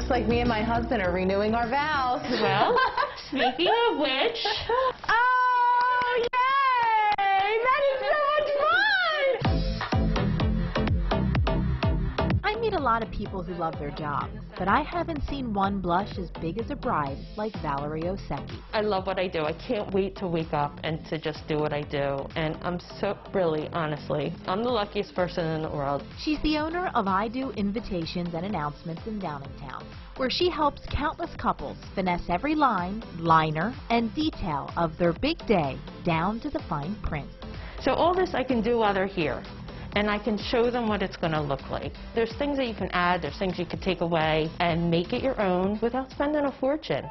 looks like me and my husband are renewing our vows. Well, speaking of which... Oh, yay! That is so much fun! I meet a lot of people who love their job, but I haven't seen one blush as big as a bride like Valerie Osecki. I love what I do. I can't wait to wake up and to just do what I do. And I'm so, really, honestly, I'm the luckiest person in the world. She's the owner of I Do Invitations and Announcements in Downingtown, where she helps countless couples finesse every line, liner, and detail of their big day down to the fine print. So all this I can do while they're here. And I can show them what it's going to look like. There's things that you can add, there's things you can take away and make it your own without spending a fortune.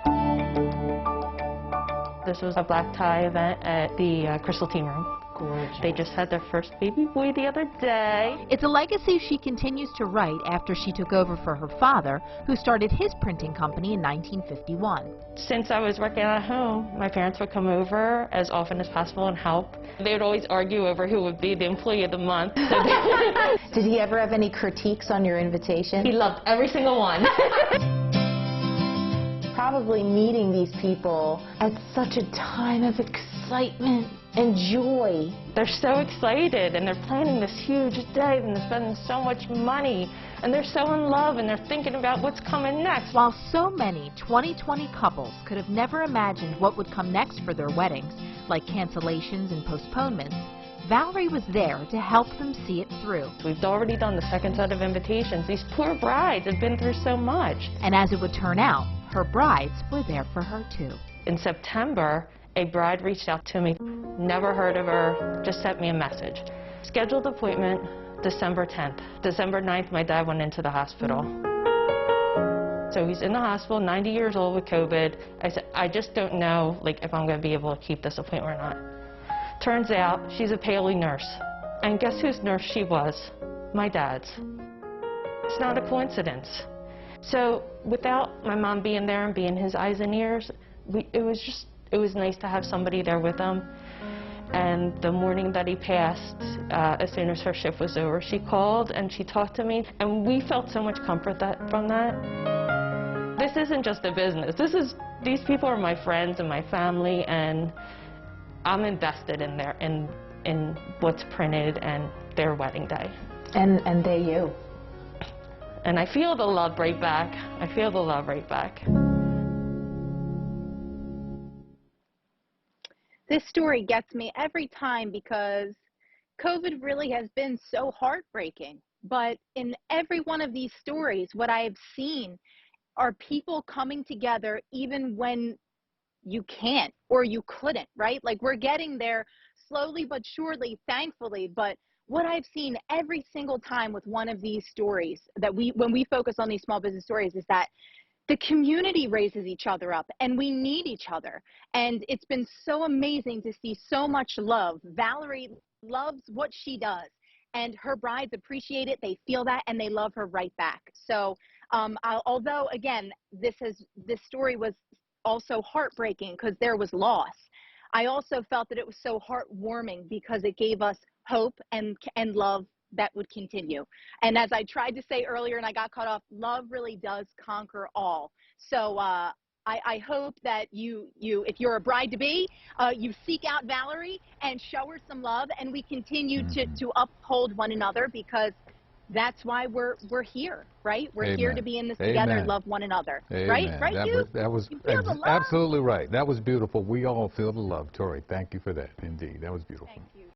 This was a black tie event at the Crystal Team Room. Gorgeous. They just had their first baby boy the other day. It's a legacy she continues to write after she took over for her father, who started his printing company in 1951. Since I was working at home, my parents would come over as often as possible and help. They would always argue over who would be the employee of the month. Did he ever have any critiques on your invitation? He loved every single one. Probably meeting these people at such a time of excitement and joy. They're so excited and they're planning this huge day and they're spending so much money and they're so in love and they're thinking about what's coming next. While so many 2020 couples could have never imagined what would come next for their weddings, like cancellations and postponements, Valerie was there to help them see it through. We've already done the second set of invitations. These poor brides have been through so much. And as it would turn out, her brides were there for her too. In September, a bride reached out to me, never heard of her, just sent me a message. Scheduled appointment, December 10th. December 9th, my dad went into the hospital. So he's in the hospital, 90 years old with COVID. I said, I just don't know if I'm going to be able to keep this appointment or not. Turns out, she's a Paley nurse. And guess whose nurse she was? My dad's. It's not a coincidence. So without my mom being there and being his eyes and ears, it was nice to have somebody there with him. And the morning that he passed, as soon as her shift was over, she called and she talked to me, and we felt so much comfort from that. This isn't just a business. These people are my friends and my family, and I'm invested in what's printed and their wedding day. And they you. And I feel the love right back. I feel the love right back. This story gets me every time because COVID really has been so heartbreaking. But in every one of these stories, what I have seen are people coming together even when you can't or you couldn't, right? Like, we're getting there slowly but surely, thankfully. But what I've seen every single time with one of these stories, that when we focus on these small business stories, is that the community raises each other up and we need each other. And it's been so amazing to see so much love. Valerie loves what she does, and her brides appreciate it. They feel that, and they love her right back. So although, again, this story was also heartbreaking because there was loss, I also felt that it was so heartwarming because it gave us hope and love that would continue. And as I tried to say earlier and I got cut off, love really does conquer all. So I hope that you, if you're a bride-to-be, you seek out Valerie and show her some love, and we continue to uphold one another, because that's why we're here, right? We're Amen. here to be in this together and love one another. Amen. Right? Right, that was absolutely right. That was beautiful. We all feel the love. Tori, thank you for that. Indeed, that was beautiful. Thank you.